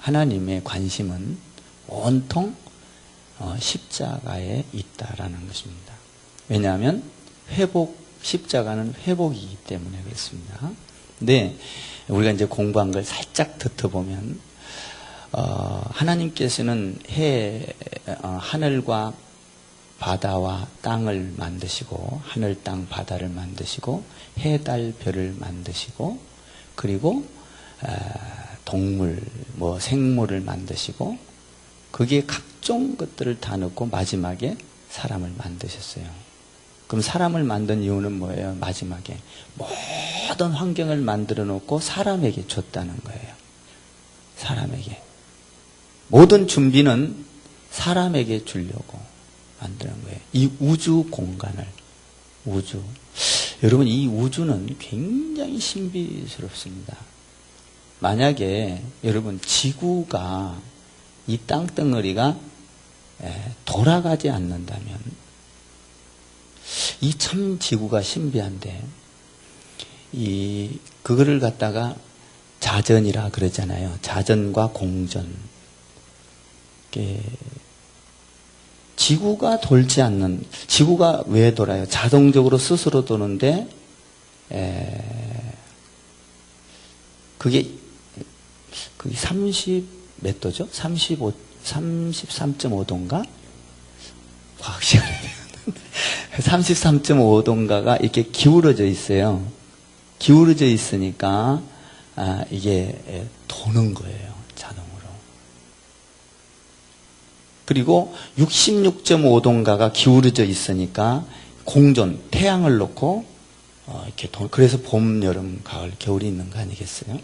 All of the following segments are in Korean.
하나님의 관심은 온통 십자가에 있다라는 것입니다. 왜냐하면 십자가는 회복이기 때문에 그렇습니다. 근데 우리가 이제 공부한 걸 살짝 덧어보면 하나님께서는 하늘과 바다와 땅을 만드시고 하늘, 땅, 바다를 만드시고 해, 달, 별을 만드시고 그리고 동물, 생물을 만드시고 거기에 각종 것들을 다 넣고 마지막에 사람을 만드셨어요. 그럼 사람을 만든 이유는 뭐예요? 마지막에 모든 환경을 만들어 놓고 사람에게 줬다는 거예요. 사람에게. 모든 준비는 사람에게 주려고 만드는 거예요. 이 우주 공간을. 여러분, 이 우주는 굉장히 신비스럽습니다. 만약에 여러분 지구가 이 땅덩어리가 돌아가지 않는다면 이 참 지구가 신비한데 그거를 갖다가 자전이라 그러잖아요. 자전과 공전. 지구가 돌지 않는, 지구가 왜 돌아요? 자동적으로 스스로 도는데 그게 몇 도죠? 33.5도인가? 과학 시간에 33.5도인가가 이렇게 기울어져 있어요. 기울어져 있으니까 이게 도는 거예요. 자동으로. 그리고 66.5도인가가 기울어져 있으니까 공전, 태양을 놓고 이렇게 그래서 봄, 여름, 가을, 겨울이 있는 거 아니겠어요?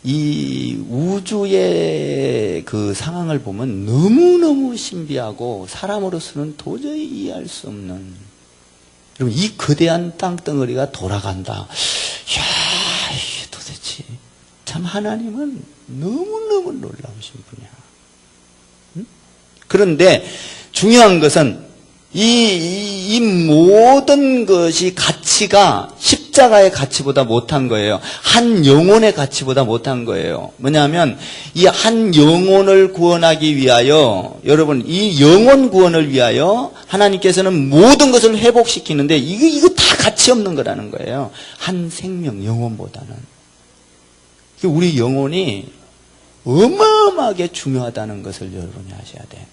이 우주의 그 상황을 보면 너무너무 신비하고 사람으로서는 도저히 이해할 수 없는, 여러분, 이 거대한 땅덩어리가 돌아간다. 이야, 이게 도대체 참 하나님은 너무너무 놀라우신 분이야. 응? 그런데 중요한 것은 이 모든 것이 가치가 십자가의 가치보다 못한 거예요. 한 영혼의 가치보다 못한 거예요. 뭐냐면 이 한 영혼을 구원하기 위하여, 여러분, 이 영혼 구원을 위하여 하나님께서는 모든 것을 회복시키는데 이거 다 가치 없는 거라는 거예요. 한 생명, 영혼보다는. 우리 영혼이 어마어마하게 중요하다는 것을 여러분이 아셔야 돼요.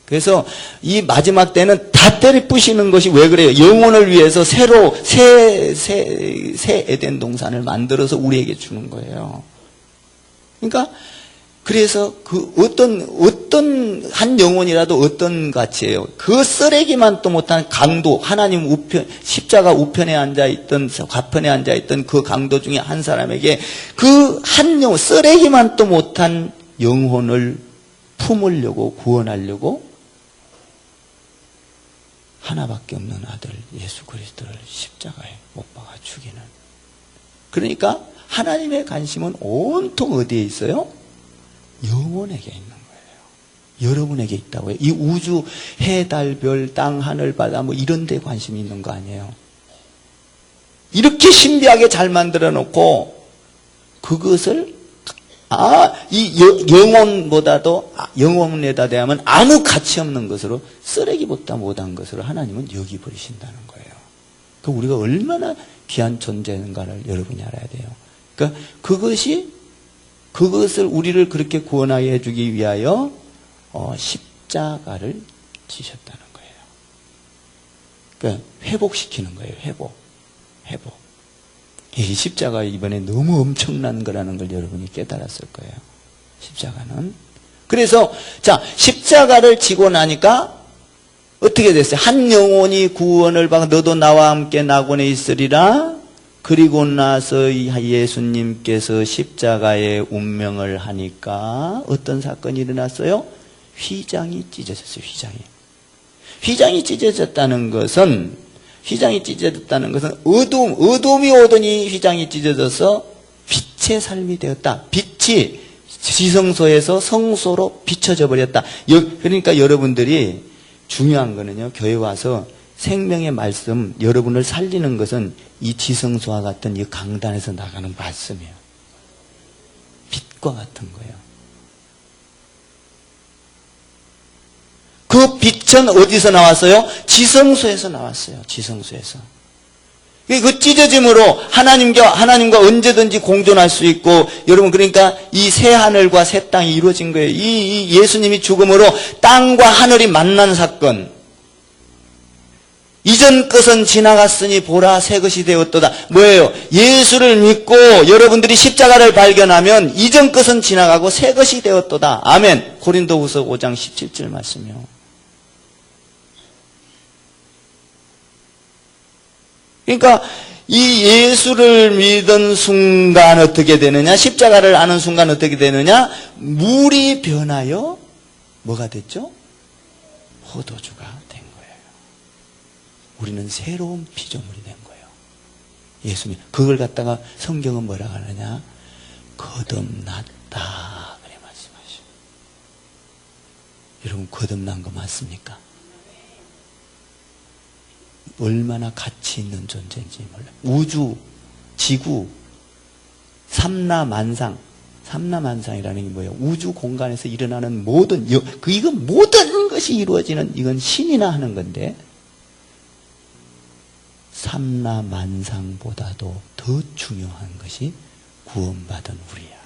그래서 이 마지막 때는 다 때려 부시는 것이 왜 그래요? 영혼을 위해서 새로 새 에덴 동산을 만들어서 우리에게 주는 거예요. 그러니까 그래서 그 어떤 한 영혼이라도 어떤 가치예요? 그 쓰레기만 또 못한 강도, 하나님 우편, 십자가 우편에 앉아있던, 좌편에 앉아있던 그 강도 중에 한 사람에게 그 한 영혼, 쓰레기만 또 못한 영혼을 품으려고, 구원하려고 하나밖에 없는 아들 예수 그리스도를 십자가에 못 박아 죽이는. 그러니까 하나님의 관심은 온통 어디에 있어요? 영혼에게 있는 거예요. 여러분에게 있다고요. 이 우주, 해, 달, 별, 땅, 하늘, 바다 이런 데 관심이 있는 거 아니에요. 이렇게 신비하게 잘 만들어 놓고 그것을 이 영혼보다도, 영혼에다 대하면 아무 가치 없는 것으로, 쓰레기보다 못한 것으로 하나님은 여기버리신다는 거예요. 그 우리가 얼마나 귀한 존재인가를 여러분이 알아야 돼요. 그러니까 그것을 우리를 그렇게 구원하게 해주기 위하여 십자가를 지셨다는 거예요. 그러니까 회복시키는 거예요. 회복. 이 십자가 이번에 너무 엄청난 거라는 걸 여러분이 깨달았을 거예요. 십자가는. 그래서 자, 십자가를 지고 나니까 어떻게 됐어요? 한 영혼이 구원을 받아 너도 나와 함께 낙원에 있으리라. 그리고 나서 예수님께서 십자가의 운명을 하니까 어떤 사건이 일어났어요? 휘장이 찢어졌어요. 휘장이 찢어졌다는 것은 어둠이 오더니 휘장이 찢어져서 빛의 삶이 되었다. 빛이 지성소에서 성소로 비춰져 버렸다. 그러니까 여러분들이 중요한 거는요, 교회 와서 생명의 말씀, 여러분을 살리는 것은 이 지성소와 같은 이 강단에서 나가는 말씀이에요. 빛과 같은 거예요. 그 빛은 어디서 나왔어요? 지성소에서 나왔어요. 지성소에서. 그 찢어짐으로 하나님과 언제든지 공존할 수 있고, 여러분, 그러니까 이 새 하늘과 새 땅이 이루어진 거예요. 이 예수님이 죽음으로 땅과 하늘이 만난 사건. 이전 것은 지나갔으니 보라 새 것이 되었도다. 뭐예요? 예수를 믿고 여러분들이 십자가를 발견하면 이전 것은 지나가고 새 것이 되었도다. 아멘. 고린도후서 5장 17절 말씀이요. 그러니까 이 예수를 믿은 순간 어떻게 되느냐? 십자가를 아는 순간 어떻게 되느냐? 물이 변하여 뭐가 됐죠? 포도주가 된 거예요. 우리는 새로운 피조물이 된 거예요. 예수님. 그걸 갖다가 성경은 뭐라 하느냐? 거듭났다. 그래 말씀하시오. 여러분, 거듭난 거 맞습니까? 얼마나 가치 있는 존재인지 몰라요. 우주, 지구, 삼라만상. 삼라만상이라는 게 뭐예요? 우주 공간에서 일어나는 이건 모든 것이 이루어지는, 이건 신이나 하는 건데, 삼라만상보다도 더 중요한 것이 구원받은 우리야.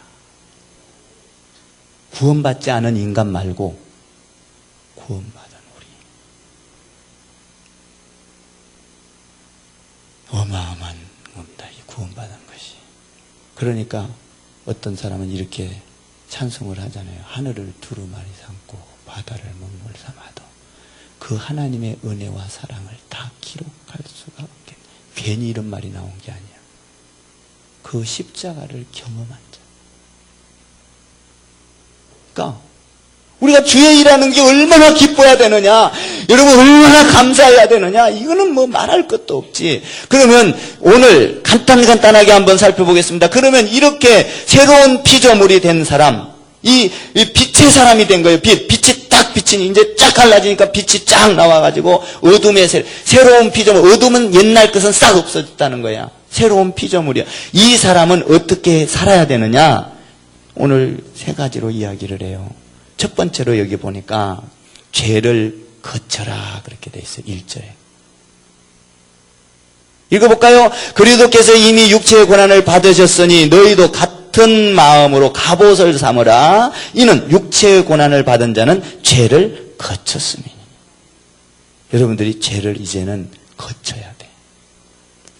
구원받지 않은 인간 말고 구원받은 우리. 어마어마한 겁니다. 이 구원받은 것이. 그러니까 어떤 사람은 이렇게 찬송을 하잖아요. 하늘을 두루마리 삼고 바다를 먹물 삼아도 그 하나님의 은혜와 사랑을 다 기록할 수가 없겠네. 괜히 이런 말이 나온 게 아니야. 그 십자가를 경험한 자. 그러니까 우리가 주의 일하는 게 얼마나 기뻐야 되느냐, 여러분 얼마나 감사해야 되느냐, 이거는 뭐 말할 것도 없지. 그러면 오늘 간단하게 한번 살펴보겠습니다. 그러면 이렇게 새로운 피조물이 된 사람, 이 빛의 사람이 된 거예요. 빛이 딱 비치니 이제 쫙 갈라지니까 빛이 쫙 나와가지고 어둠의 새로운 피조물. 어둠은 옛날 것은 싹 없어졌다는 거야. 새로운 피조물이야. 이 사람은 어떻게 살아야 되느냐? 오늘 세 가지로 이야기를 해요. 첫 번째로 여기 보니까 죄를 거쳐라 그렇게 돼 있어요. 1절에. 읽어볼까요? 그리스도께서 이미 육체의 고난을 받으셨으니 너희도 같은 마음으로 갑옷을 삼으라. 이는 육체의 고난을 받은 자는 죄를 거쳤음이니. 여러분들이 죄를 이제는 거쳐야 돼.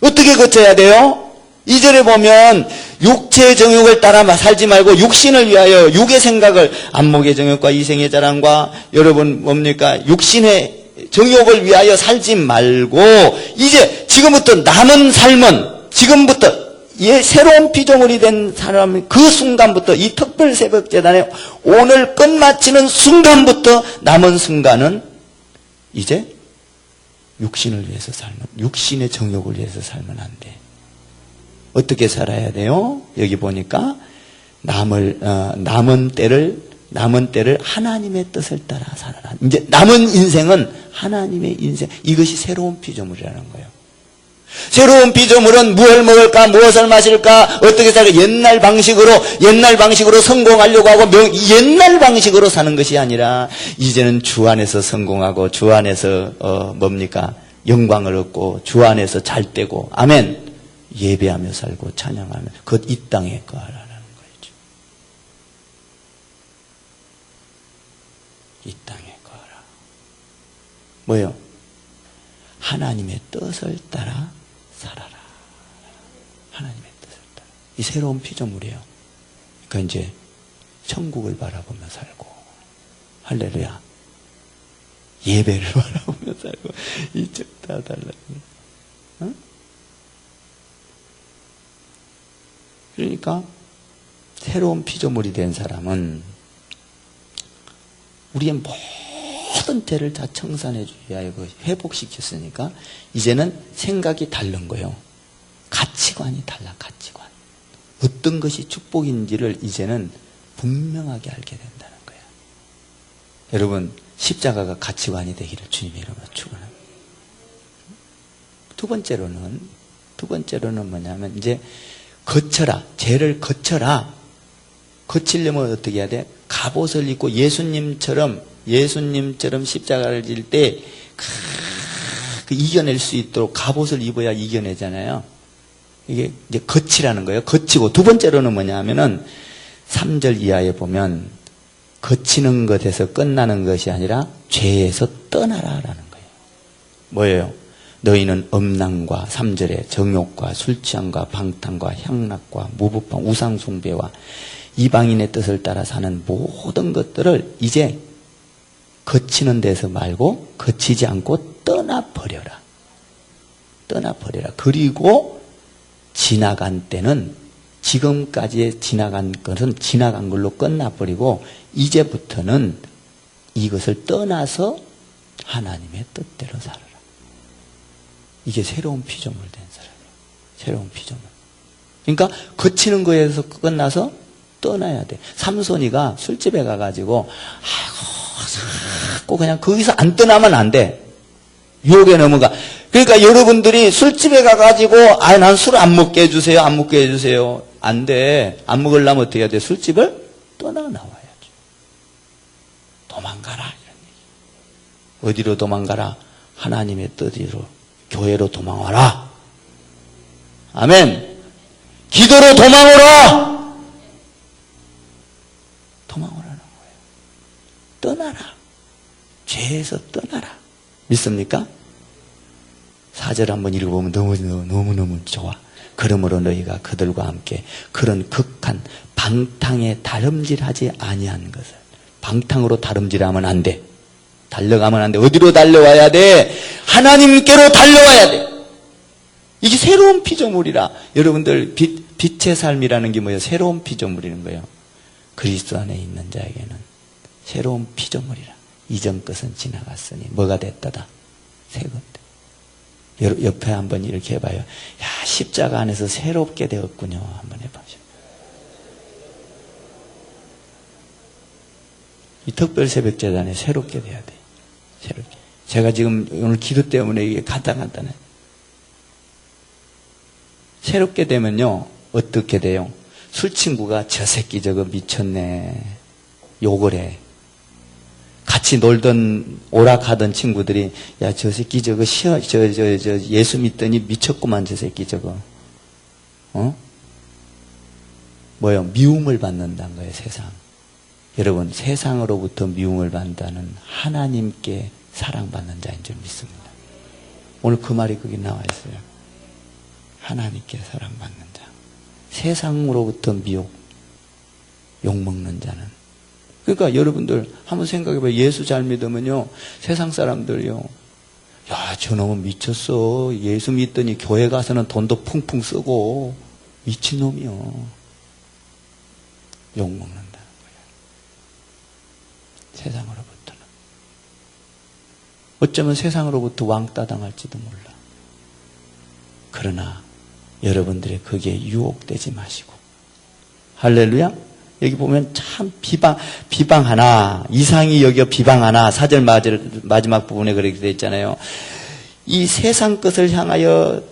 어떻게 거쳐야 돼요? 2절에 보면 육체의 정욕을 따라 살지 말고 육신을 위하여 육의 생각을, 안목의 정욕과 이생의 자랑과 여러분 뭡니까? 육신의 정욕을 위하여 살지 말고 이제 지금부터 남은 삶은 지금부터 새로운 피조물이 된 사람이 그 순간부터 이 특별 새벽 재단에 오늘 끝마치는 순간부터 남은 순간은 이제 육신을 위해서 살면, 육신의 정욕을 위해서 살면 안 돼. 어떻게 살아야 돼요? 여기 보니까 남은 때를 하나님의 뜻을 따라 살아라. 이제 남은 인생은 하나님의 인생. 이것이 새로운 피조물이라는 거예요. 새로운 피조물은 무엇을 먹을까, 무엇을 마실까, 어떻게 살까, 옛날 방식으로 성공하려고 하고 옛날 방식으로 사는 것이 아니라 이제는 주 안에서 성공하고 주 안에서 영광을 얻고 주 안에서 잘 되고, 아멘. 예배하며 살고 찬양하며 그것 이 땅에 거하라는 거죠. 이 땅에 거하라. 뭐요? 하나님의 뜻을 따라 살아라. 하나님의 뜻을 따라. 이 새로운 피조물이에요. 그러니까 이제 천국을 바라보며 살고, 할렐루야. 예배를 바라보며 살고, 이쪽 다 달라요. 어? 그러니까 새로운 피조물이 된 사람은 우리의 모든 죄를 다 청산해 주기 위하여 회복시켰으니까 이제는 생각이 다른 거예요. 가치관이 달라. 가치관. 어떤 것이 축복인지를 이제는 분명하게 알게 된다는 거예요. 여러분, 십자가가 가치관이 되기를 주님의 이름으로 축원합니다. 두 번째로는 뭐냐면 이제 거쳐라. 죄를 거쳐라. 거치려면 어떻게 해야 돼? 갑옷을 입고 예수님처럼 십자가를 질 때 이겨낼 수 있도록 갑옷을 입어야 이겨내잖아요. 이게 이제 거치라는 거예요. 거치고 두 번째로는 뭐냐 하면은 3절 이하에 보면 거치는 것에서 끝나는 것이 아니라 죄에서 떠나라라는 거예요. 뭐예요? 너희는 음란과 3절에 정욕과 술취함과 방탕과 향락과 무부방 우상숭배와 이방인의 뜻을 따라 사는 모든 것들을 이제 거치는 데서 말고 거치지 않고 떠나버려라. 떠나버려라. 그리고 지나간 때는 지금까지 지나간 것은 지나간 걸로 끝나버리고 이제부터는 이것을 떠나서 하나님의 뜻대로 살아라. 이게 새로운 피조물 된 사람이에요. 새로운 피조물. 그러니까 거치는 거에서 끝나서 떠나야 돼. 삼손이가 술집에 가가지고 아이고 그냥 거기서 안 떠나면 안 돼. 유혹에 넘어가. 그러니까 여러분들이 술집에 가가지고 난 술 안 먹게 해주세요. 안 먹게 해주세요. 안 돼. 안 먹으려면 어떻게 해야 돼? 술집을 떠나나와야죠. 도망가라 이런 얘기. 어디로 도망가라? 하나님의 뜻으로 교회로 도망와라. 아멘. 기도로 도망오라. 도망오라는 거예요. 떠나라. 죄에서 떠나라. 믿습니까? 4절 한번 읽어보면 너무너무 좋아. 그러므로 너희가 그들과 함께 그런 극한 방탕에 다름질하지 아니한 것을. 방탕으로 다름질하면 안 돼. 달려가면 안 돼. 어디로 달려와야 돼? 하나님께로 달려와야 돼. 이게 새로운 피조물이라. 여러분들 빛의 삶이라는 게 뭐예요? 새로운 피조물이라는 거예요. 그리스도 안에 있는 자에게는 새로운 피조물이라. 이전 것은 지나갔으니 뭐가 됐다다? 새 것. 옆에 한번 이렇게 해봐요. 야, 십자가 안에서 새롭게 되었군요. 한번 해봐요. 이 특별 새벽 재단에 새롭게 돼야 돼. 새롭게. 제가 지금 오늘 기도 때문에 이게 간단해. 새롭게 되면요, 어떻게 돼요? 술 친구가 저 새끼 저거 미쳤네. 욕을 해. 같이 놀던 오락하던 친구들이 야, 저 새끼 저거 예수 믿더니 미쳤구만 저 새끼 저거. 뭐요? 미움을 받는다는 거예요, 세상. 여러분, 세상으로부터 미움을 받는다는 하나님께 사랑받는 자인 줄 믿습니다. 오늘 그 말이 거기 나와 있어요. 하나님께 사랑받는 자. 세상으로부터 욕먹는 자는. 그러니까 여러분들 한번 생각해봐요. 예수 잘 믿으면요, 세상 사람들요, 야, 저놈은 미쳤어. 예수 믿더니 교회 가서는 돈도 풍풍 쓰고 미친놈이요. 욕먹는다는 거예요. 세상으로부터는. 어쩌면 세상으로부터 왕따 당할지도 몰라. 그러나 여러분들의 거기에 유혹되지 마시고. 할렐루야. 여기 보면 참 비방하나, 이상히 여겨 비방하나, 4절 마지막 부분에 그렇게 되어 있잖아요. 이 세상 것을 향하여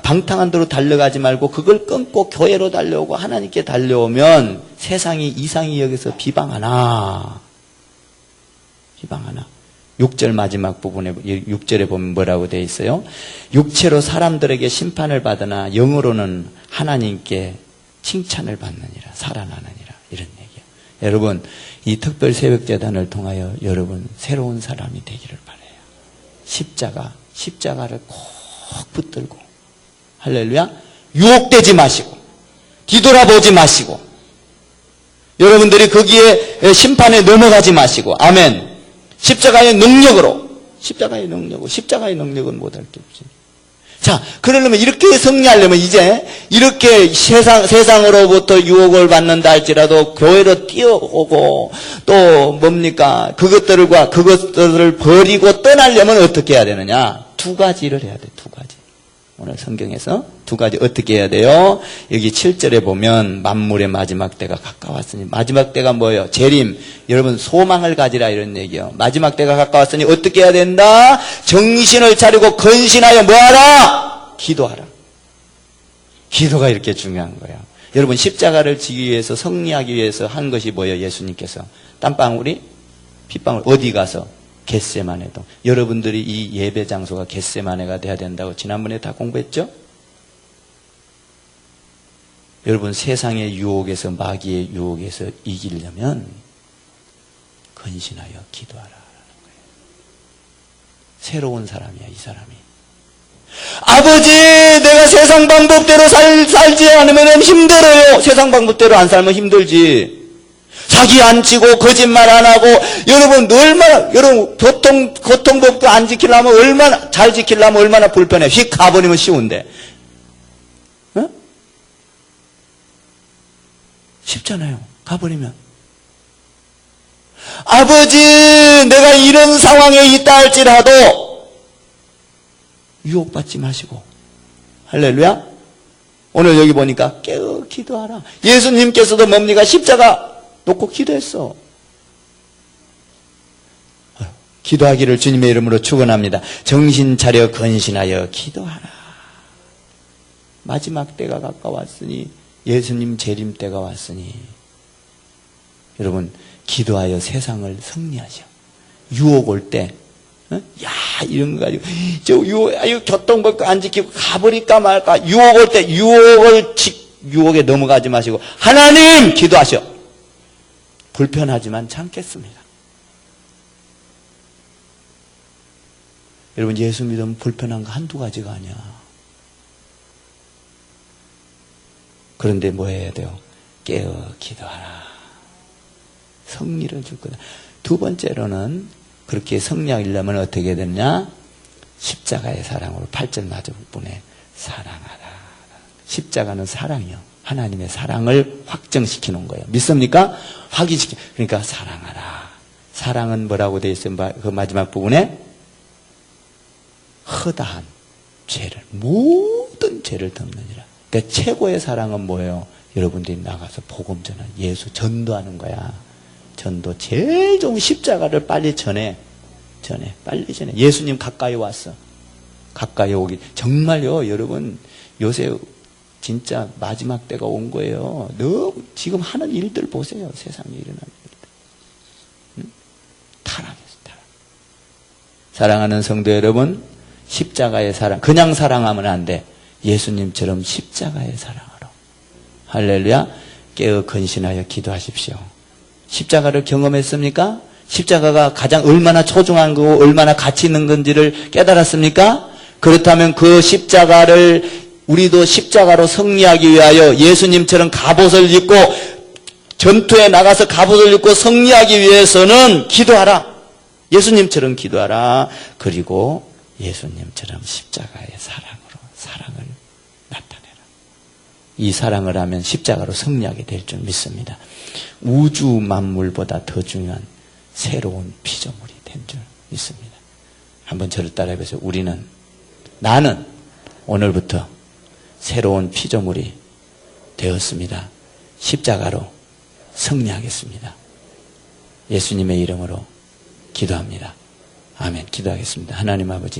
방탕한 대로 달려가지 말고 그걸 끊고 교회로 달려오고 하나님께 달려오면 세상이 이상히 여기서 비방하나. 6절 마지막 부분에, 6절에 보면 뭐라고 되어 있어요? 육체로 사람들에게 심판을 받으나 영으로는 하나님께 칭찬을 받느니라, 살아나느니라, 이런 얘기예요. 여러분, 이 특별 새벽재단을 통하여 여러분 새로운 사람이 되기를 바라요. 십자가를 꼭 붙들고, 할렐루야, 유혹되지 마시고 뒤돌아보지 마시고, 여러분들이 거기에 심판에 넘어가지 마시고, 아멘. 십자가의 능력은 못할 게 없지. 자, 그러려면 이렇게 승리하려면 이제 이렇게 세상으로부터 유혹을 받는다 할지라도 교회로 뛰어오고 또 뭡니까? 그것들을 버리고 떠나려면 어떻게 해야 되느냐? 2가지를 해야 돼. 2가지. 오늘 성경에서 2가지 어떻게 해야 돼요? 여기 7절에 보면 만물의 마지막 때가 가까웠으니, 마지막 때가 뭐예요? 재림. 여러분, 소망을 가지라 이런 얘기예요. 마지막 때가 가까웠으니 어떻게 해야 된다? 정신을 차리고 근신하여 뭐하라? 기도하라. 기도가 이렇게 중요한 거예요. 여러분 십자가를 지기 위해서 승리하기 위해서 한 것이 뭐예요? 예수님께서 땀방울이 핏방울 어디 가서? 겟세마네도. 여러분들이 이 예배 장소가 겟세마네가 돼야 된다고 지난번에 다 공부했죠? 여러분 세상의 유혹에서 마귀의 유혹에서 이기려면 근신하여 기도하라. 새로운 사람이야 이 사람이. 아버지 내가 세상 방법대로 살지 않으면 힘들어요. 세상 방법대로 안 살면 힘들지. 사기 안 치고 거짓말 안 하고 여러분 얼마나 여러분 교통법도 안 지키려면 얼마나 잘 지키려면 얼마나 불편해. 휙 가버리면 쉬운데. 어? 쉽잖아요. 가버리면. 아버지 내가 이런 상황에 있다 할지라도 유혹받지 마시고 할렐루야. 오늘 여기 보니까 깨어 기도하라. 예수님께서도 뭡니까? 십자가 놓고 기도했어. 기도하기를 주님의 이름으로 축원합니다. 정신 차려 근신하여 기도하라. 마지막 때가 가까웠으니 예수님 재림 때가 왔으니 여러분 기도하여 세상을 승리하셔. 유혹 올 때, 야 이런 거 가지고 저 유혹 교통법 안 지키고 가버릴까 말까. 유혹 올 때 유혹에 넘어가지 마시고 하나님 기도하셔. 불편하지만 참겠습니다. 여러분 예수 믿으면 불편한 거 한두 가지가 아니야. 그런데 뭐 해야 돼요? 깨어 기도하라. 승리를 줄 거다. 두 번째로는 그렇게 승리하려면 어떻게 되느냐? 십자가의 사랑으로 8절 마지막부분에 사랑하라. 십자가는 사랑이요. 하나님의 사랑을 확정시키는 거예요. 믿습니까? 확인시켜. 그러니까 사랑하라. 사랑은 뭐라고 되어 있어요? 그 마지막 부분에 허다한 죄를 모든 죄를 덮느니라. 그러니까 최고의 사랑은 뭐예요? 여러분들이 나가서 복음 전하 예수 전도하는 거야. 전도 제일 좋은 십자가를 빨리 전해. 빨리 전해. 예수님 가까이 왔어. 가까이 오기. 정말요, 여러분 요새 진짜 마지막 때가 온 거예요. 너 지금 하는 일들 보세요. 세상에 일어나는 일들. 응? 타락했어, 타락. 사랑하는 성도 여러분, 십자가의 사랑. 그냥 사랑하면 안 돼. 예수님처럼 십자가의 사랑으로. 할렐루야. 깨어 근신하여 기도하십시오. 십자가를 경험했습니까? 십자가가 가장 얼마나 소중한 거고 얼마나 가치 있는 건지를 깨달았습니까? 그렇다면 그 십자가를 우리도 십자가로 승리하기 위하여 예수님처럼 갑옷을 입고 전투에 나가서 갑옷을 입고 승리하기 위해서는 기도하라. 예수님처럼 기도하라. 그리고 예수님처럼 십자가의 사랑으로 사랑을 나타내라. 이 사랑을 하면 십자가로 승리하게 될 줄 믿습니다. 우주 만물보다 더 중요한 새로운 피조물이 된 줄 믿습니다. 한번 저를 따라해 보세요. 나는 오늘부터 새로운 피조물이 되었습니다. 십자가로 승리하겠습니다. 예수님의 이름으로 기도합니다. 아멘. 기도하겠습니다. 하나님 아버지